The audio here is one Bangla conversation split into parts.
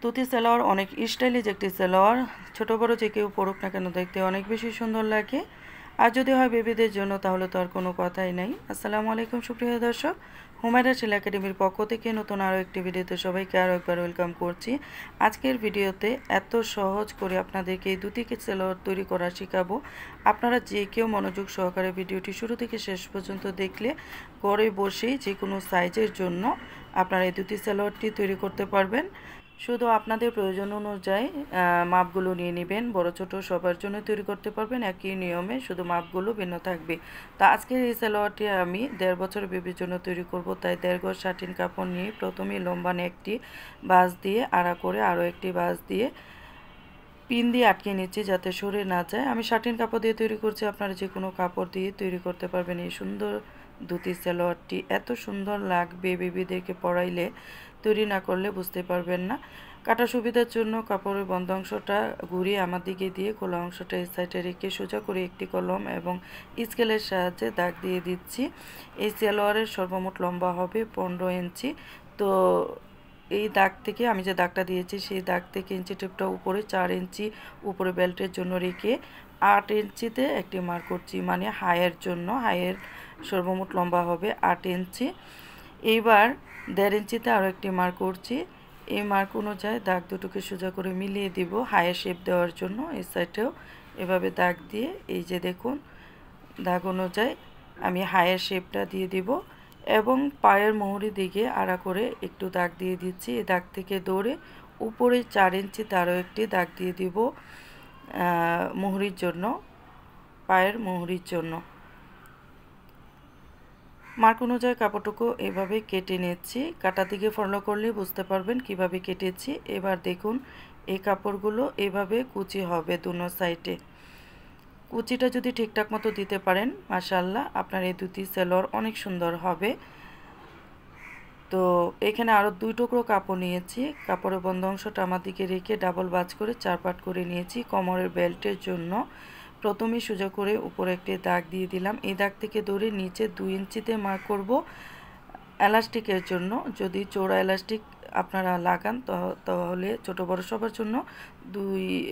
ধুতি সালোয়ার অনেক স্টাইলিশ একটি সালোয়ার, ছোট বড় যে কেউ পরুক না কেন দেখতে অনেক বেশি সুন্দর লাগে। আর যদি হয় বেবিদের জন্য তাহলে তো আর কোনো কথাই নাই। আসসালামু আলাইকুম সুপ্রিয় দর্শক, হুমায়রা সেলাই একাডেমির পক্ষ থেকে নতুন আরও একটি ভিডিওতে সবাইকে আরও একবার ওয়েলকাম করছি। আজকের ভিডিওতে এত সহজ করে আপনাদেরকে এই ধুতি সালোয়ার তৈরি করা শেখাবো। আপনারা যে কেউ মনোযোগ সহকারে ভিডিওটি শুরু থেকে শেষ পর্যন্ত দেখলে ঘরে বসেই যে কোনো সাইজের জন্য আপনারা এই ধুতি সালোয়ারটি তৈরি করতে পারবেন। শুধু আপনাদের প্রয়োজন অনুযায়ী মাপগুলো নিয়ে নেবেন। বড় ছোট সবার জন্য তৈরি করতে পারবেন একই নিয়মে, শুধু মাপগুলো ভিন্ন থাকবে। তা আজকের এই সালোয়ারটি আমি 1.5 বছর বেবির জন্য তৈরি করব, তাই 1.5 গজ শাটিন কাপড় নিয়ে প্রথমেই লম্বা একটি বাঁশ দিয়ে আড়া করে আরও একটি বাঁশ দিয়ে পিন দিয়ে আটকে নিচ্ছি যাতে সরে না যায়। আমি শাটিন কাপড় দিয়ে তৈরি করছি, আপনারা যে কোনো কাপড় দিয়ে তৈরি করতে পারবেন। এই সুন্দর ধুতি সালোয়ারটি এত সুন্দর লাগবে, বেবিদেরকে পরাইলে তৈরি না করলে বুঝতে পারবেন না। কাটা সুবিধার জন্য কাপড়ের বন্ধ অংশটা ঘুরিয়ে আমার দিকে দিয়ে খোলা অংশটা এই সাইডে রেখে সোজা করে একটি কলম এবং স্কেলের সাহায্যে দাগ দিয়ে দিচ্ছি। এই সালোয়ারের সর্বমোট লম্বা হবে 15 ইঞ্চি। তো এই দাগ থেকে আমি যে দাগটা দিয়েছি সেই দাগ থেকে ইঞ্চি টেপটা উপরে 4 ইঞ্চি উপরে বেল্টের জন্য রেখে 8 ইঞ্চিতে একটি মার্ক করছি, মানে হাইয়ের জন্য। হাইয়ের সর্বমোট লম্বা হবে 8 ইঞ্চি। এইবার 1.5 ইঞ্চিতে আরও একটি মার্ক করছি। এই মার্ক অনুযায়ী দাগ দুটোকে সোজা করে মিলিয়ে দিব হাইয়ের শেপ দেওয়ার জন্য। এই সাইডেও এভাবে দাগ দিয়ে এই যে দেখুন দাগ অনুযায়ী আমি হাইয়ের শেপটা দিয়ে দিব এবং পায়ের মোহরি দিকে আড়া করে একটু দাগ দিয়ে দিচ্ছি। এই দাগ থেকে দৌড়ে উপরে 4 ইঞ্চিতে আরও একটি দাগ দিয়ে দিব মোহরির জন্য, পায়ের মোহরির জন্য। মার্ক অনুযায়ী কাপড়টুকু এভাবে কেটে নিচ্ছি। কাটা দিকে ফলো করলে বুঝতে পারবেন কিভাবে কেটেছি। এবার দেখুন এই কাপড়গুলো এভাবে কুচি হবে দুনো সাইডে। কুচিটা যদি ঠিকঠাক মতো দিতে পারেন মাশাআল্লাহ আপনার এই ধুতি সালোয়ার অনেক সুন্দর হবে। তো এখানে আরও 2 টুকরো কাপড় নিয়েছি। কাপড়ের বন্ধ অংশটা আমার দিকে রেখে ডাবল ভাঁজ করে 4 পাট করে নিয়েছি। কোমরের বেল্টের জন্য প্রথমেই সোজা করে উপরে একটি দাগ দিয়ে দিলাম। এই দাগ থেকে ধরে নিচে 2 ইঞ্চিতে মার্ক করব এলাস্টিকের জন্য। যদি চওড়া এলাস্টিক আপনারা লাগান তাহলে ছোট বড় সবার জন্য 2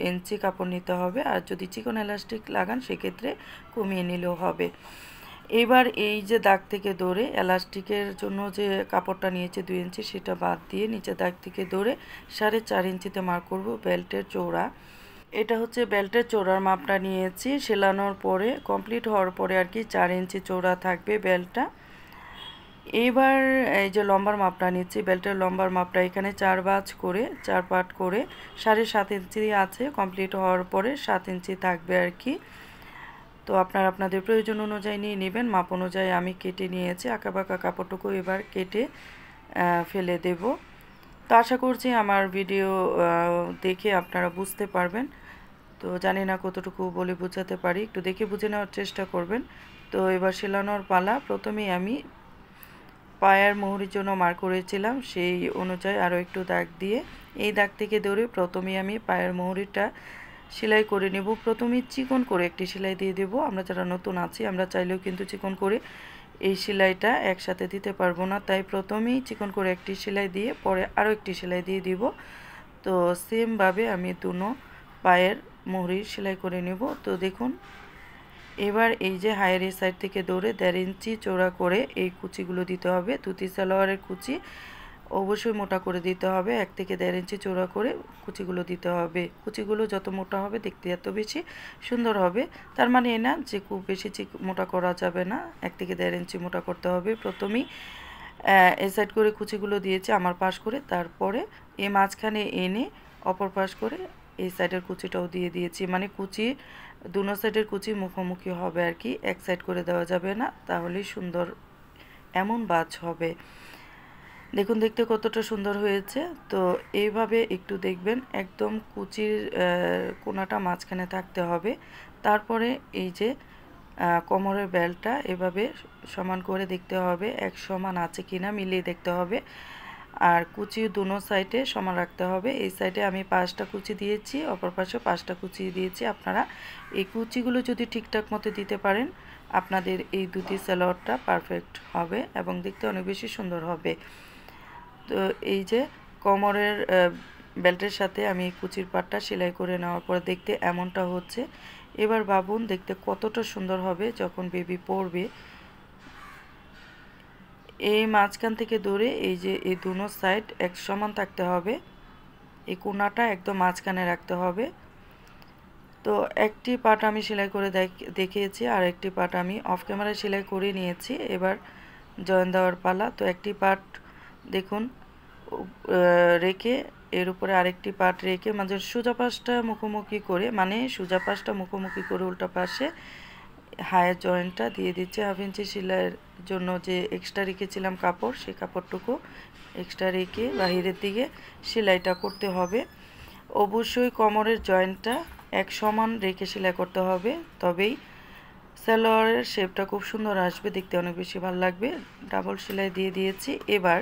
ইঞ্চি কাপড় নিতে হবে, আর যদি চিকন এলাস্টিক লাগান সেক্ষেত্রে কমিয়ে নিলেও হবে। এবার এই যে দাগ থেকে ধরে এলাস্টিকের জন্য যে কাপড়টা নিয়েছে 2 ইঞ্চি সেটা বাদ দিয়ে নিচে দাগ থেকে ধরে 4.5 ইঞ্চিতে মার্ক করব বেল্টের চওড়া। এটা হচ্ছে বেল্টের চওড়ার মাপটা নিয়েছি। সেলানোর পরে কমপ্লিট হওয়ার পরে আর কি 4 ইঞ্চি চওড়া থাকবে বেল্টটা। এইবার এই যে লম্বার মাপটা নিচ্ছি, বেল্টের লম্বার মাপটা এখানে 4 ভাঁজ করে 4 পার্ট করে 7.5 ইঞ্চি আছে। কমপ্লিট হওয়ার পরে 7 ইঞ্চি থাকবে আর কি। তো আপনারা আপনাদের প্রয়োজন অনুযায়ী নিয়ে নেবেন। মাপ অনুযায়ী আমি কেটে নিয়েছি। আঁকাবাঁকা কাপড়টুকু এবার কেটে ফেলে দেব। তো আশা করছি আমার ভিডিও দেখে আপনারা বুঝতে পারবেন। তো জানি না কতটুকু বলে বোঝাতে পারি, একটু দেখে বুঝে নেওয়ার চেষ্টা করবেন। তো এবার সেলানোর পালা। প্রথমেই আমি পায়ের মোহরির জন্য মার্ক করেছিলাম সেই অনুযায়ী আরও একটু দাগ দিয়ে এই দাগ থেকে ধরে প্রথমেই আমি পায়ের মোহরিটা সেলাই করে নেব। প্রথমেই চিকন করে একটি সেলাই দিয়ে দেব। আমরা যারা নতুন আছি আমরা চাইলেও কিন্তু চিকন করে এই সেলাইটা একসাথে দিতে পারবো না, তাই প্রথমেই চিকন করে একটি সেলাই দিয়ে পরে আরও একটি সেলাই দিয়ে দিব। তো সেমভাবে আমি দুনো পায়ের মোহরির সেলাই করে নেব। তো দেখুন এবার এই যে হাইয়ের এই সাইড থেকে ধরে 1.5 ইঞ্চি চওড়া করে এই কুচিগুলো দিতে হবে। ধুতি সালোয়ারের কুচি অবশ্যই মোটা করে দিতে হবে। 1 থেকে 1.5 ইঞ্চি চওড়া করে কুচিগুলো দিতে হবে। কুচিগুলো যত মোটা হবে দেখতে এত বেশি সুন্দর হবে। তার মানে এ না যে খুব বেশি মোটা করা যাবে না, 1 থেকে 1.5 ইঞ্চি মোটা করতে হবে। প্রথমেই এই সাইড করে কুচিগুলো দিয়েছি আমার পাশ করে, তারপরে এই মাঝখানে এনে অপর পাশ করে এই সাইডের কুচিটাও দিয়ে দিয়েছি। মানে কুচি দুনো সাইডের কুচি মুখোমুখি হবে আর কি, এক সাইড করে দেওয়া যাবে না, তাহলেই সুন্দর এমন বাজ হবে। দেখুন দেখতে কতটা সুন্দর হয়েছে। তো এইভাবে একটু দেখবেন একদম কুচির কোনাটা মাঝখানে থাকতে হবে। তারপরে এই যে কোমরের বেল্টটা এভাবে সমান করে দেখতে হবে এক সমান আছে কিনা, মিলিয়ে দেখতে হবে। আর কুচি দুনো সাইডে সমান রাখতে হবে। এই সাইডে আমি 5টা কুচি দিয়েছি, অপর পাশে 5টা কুচি দিয়েছি। আপনারা এই কুচিগুলো যদি ঠিকঠাক মতো দিতে পারেন আপনাদের এই ধুতি সালোয়ারটা পারফেক্ট হবে এবং দেখতে অনেক বেশি সুন্দর হবে। তো এই যে কোমরের বেল্টের সাথে আমি কুচির পাটটা সেলাই করে নেওয়ার পর দেখতে এমনটা হচ্ছে। এবার ভাবুন দেখতে কতটা সুন্দর হবে যখন বেবি পরবে। এই মাঝখান থেকে ধরে এই যে এই দুনো সাইড এক সমান থাকতে হবে, এই কোণাটা একদম মাঝখানে রাখতে হবে। তো একটি পার্ট আমি সেলাই করে দেখিয়েছি, আর একটি পার্ট আমি অফ ক্যামেরায় সেলাই করে নিয়েছি। এবার জয়েন দেওয়ার পালা। তো একটি পার্ট দেখুন রেখে এর উপরে আরেকটি পার্ট রেখে মাঝে সোজা পাশটা মুখোমুখি করে, মানে সোজা পাশটা মুখোমুখি করে উল্টা পাশে হায়ের জয়েন্টটা দিয়ে দিচ্ছি। 1/2 ইঞ্চি সেলাইয়ের জন্য যে এক্সট্রা রেখেছিলাম কাপড়, সেই কাপড়টুকু এক্সট্রা রেখে বাহিরের দিকে সেলাইটা করতে হবে। অবশ্যই কোমরের জয়েন্টটা এক সমান রেখে সেলাই করতে হবে, তবেই সালোয়ারের শেপটা খুব সুন্দর আসবে, দেখতে অনেক বেশি ভালো লাগবে। ডাবল সেলাই দিয়ে দিয়েছি। এবার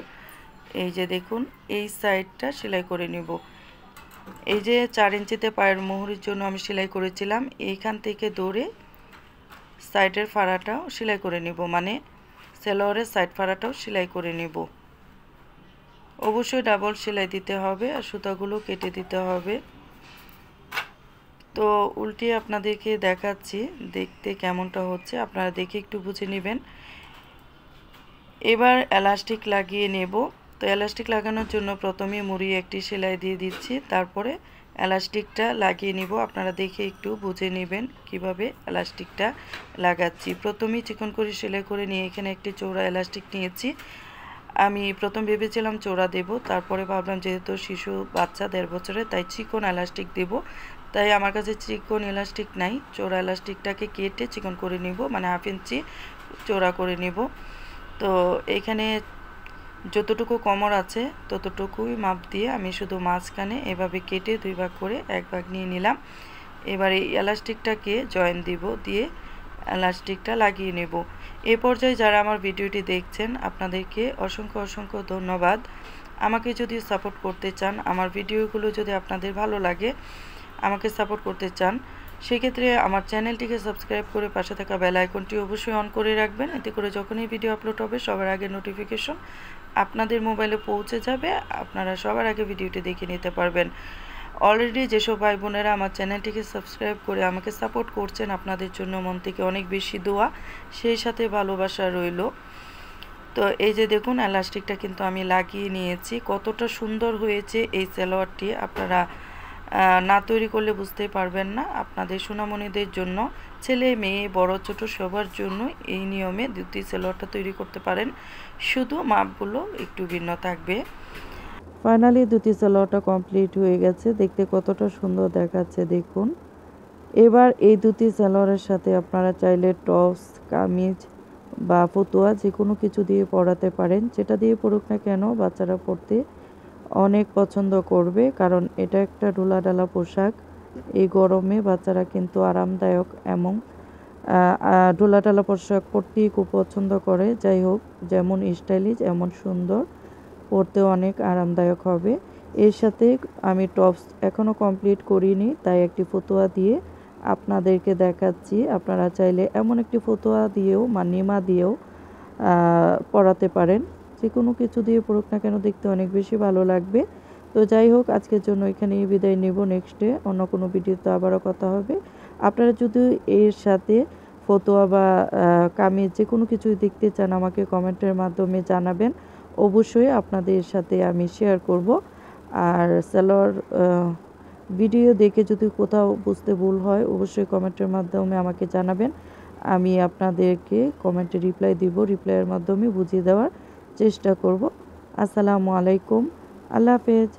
এই যে দেখুন এই সাইডটা সেলাই করে নিব। এই যে 4 ইঞ্চিতে পায়ের মোহরের জন্য আমি সেলাই করেছিলাম, এইখান থেকে ধরে সাইডের ফাড়াটাও সেলাই করে নিব, মানে সালোয়ারের সাইড ফাড়াটাও সেলাই করে নিব। অবশ্যই ডাবল সেলাই দিতে হবে আর সুতাগুলো কেটে দিতে হবে। তো উল্টিয়ে আপনাদেরকে দেখাচ্ছি দেখতে কেমনটা হচ্ছে, আপনারা দেখে একটু বুঝে নেবেন। এবার এলাস্টিক লাগিয়ে নেব। তো এলাস্টিক লাগানোর জন্য প্রথমে মুড়িয়ে একটি সেলাই দিয়ে দিচ্ছি, তারপরে এলাস্টিকটা লাগিয়ে নিব। আপনারা দেখে একটু বুঝে নেবেন কিভাবে এলাস্টিকটা লাগাচ্ছি। প্রথমেই চিকন করে সেলাই করে নিয়ে এখানে একটি চৌড়া এলাস্টিক নিয়েছি। আমি প্রথম ভেবেছিলাম চৌড়া দেব, তারপরে ভাবলাম যেহেতু শিশু বাচ্চা 1.5 বছরের, তাই চিকন এলাস্টিক দেব। তাই আমার কাছে চিকন এলাস্টিক নাই, চৌড়া এলাস্টিকটাকে কেটে চিকন করে নিব, মানে 1/2 ইঞ্চি চৌড়া করে নিব। তো এখানে যতটুকু কোমর আছে ততটুকুই মাপ দিয়ে আমি শুধু মাঝখানে এভাবে কেটে 2 ভাগ করে 1 ভাগ নিয়ে নিলাম। এবার এই এলাস্টিকটাকে জয়েন দিব, দিয়ে এলাস্টিকটা লাগিয়ে নেব। এই পর্যায়ে যারা আমার ভিডিওটি দেখছেন আপনাদেরকে অসংখ্য অসংখ্য ধন্যবাদ। আমাকে যদি সাপোর্ট করতে চান, আমার ভিডিওগুলো যদি আপনাদের ভালো লাগে, আমাকে সাপোর্ট করতে চান, সেক্ষেত্রে আমার চ্যানেলটিকে সাবস্ক্রাইব করে পাশে থাকা বেল আইকনটি অবশ্যই অন করে রাখবেন। এতে করে যখনই ভিডিও আপলোড হবে সবার আগে নোটিফিকেশন আপনাদের মোবাইলে পৌঁছে যাবে, আপনারা সবার আগে ভিডিওটি দেখে নিতে পারবেন। অলরেডি যেসব ভাই বোনেরা আমার চ্যানেলটিকে সাবস্ক্রাইব করে আমাকে সাপোর্ট করছেন, আপনাদের জন্য মন থেকে অনেক বেশি দোয়া, সেই সাথে ভালোবাসা রইল। তো এই যে দেখুন এলাস্টিকটা কিন্তু আমি লাগিয়ে নিয়েছি। কতটা সুন্দর হয়েছে এই সালোয়ারটি, আপনারা না তৈরি করলে বুঝতেই পারবেন না। আপনাদের সোনামণিদের জন্য, ছেলে মেয়ে বড় ছোট সবার জন্য এই নিয়মে দুটি সালোয়ারটা তৈরি করতে পারেন, শুধু মাপগুলো একটু ভিন্ন থাকবে। ফাইনালি দুটি সালোয়ারটা কমপ্লিট হয়ে গেছে, দেখতে কতটা সুন্দর দেখাচ্ছে দেখুন। এবার এই দুটি সালোয়ারের সাথে আপনারা চাইলে টপস, কামিজ বা ফতুয়া যে কোনো কিছু দিয়ে পরাতে পারেন। যেটা দিয়ে পরুক না কেন বাচ্চারা পরতে অনেক পছন্দ করবে, কারণ এটা একটা ঢোলাঢালা পোশাক। এই গরমে বাচ্চারা কিন্তু আরামদায়ক এবং ঢোলাঢালা পোশাক পরতেই খুব পছন্দ করে। যাই হোক, যেমন স্টাইলিশ এমন সুন্দর, পরতেও অনেক আরামদায়ক হবে। এর সাথে আমি টপস এখনও কমপ্লিট করিনি, তাই একটি ফতুয়া দিয়ে আপনাদেরকে দেখাচ্ছি। আপনারা চাইলে এমন একটি ফতুয়া দিয়েও নিমা দিয়েও পরাতে পারেন। যে কোনো কিছু দিয়ে পরুক না কেন দেখতে অনেক বেশি ভালো লাগবে। তো যাই হোক, আজকের জন্য এখানেই বিদায় নেব। নেক্সটে অন্য কোনো ভিডিওতে আবারও কথা হবে। আপনারা যদি এর সাথে ফতুয়া বা কামিজ যে কোনো কিছুই দেখতে চান, আমাকে কমেন্টের মাধ্যমে জানাবেন। অবশ্যই আপনাদের সাথে আমি শেয়ার করব। আর সালোয়ার ভিডিও দেখে যদি কোথাও বুঝতে ভুল হয়, অবশ্যই কমেন্টের মাধ্যমে আমাকে জানাবেন। আমি আপনাদেরকে কমেন্টে রিপ্লাই দিব, রিপ্লাইয়ের মাধ্যমে বুঝিয়ে দেওয়ার চেষ্টা করব। আসসালামু আলাইকুম, আল্লাহ হাফেজ।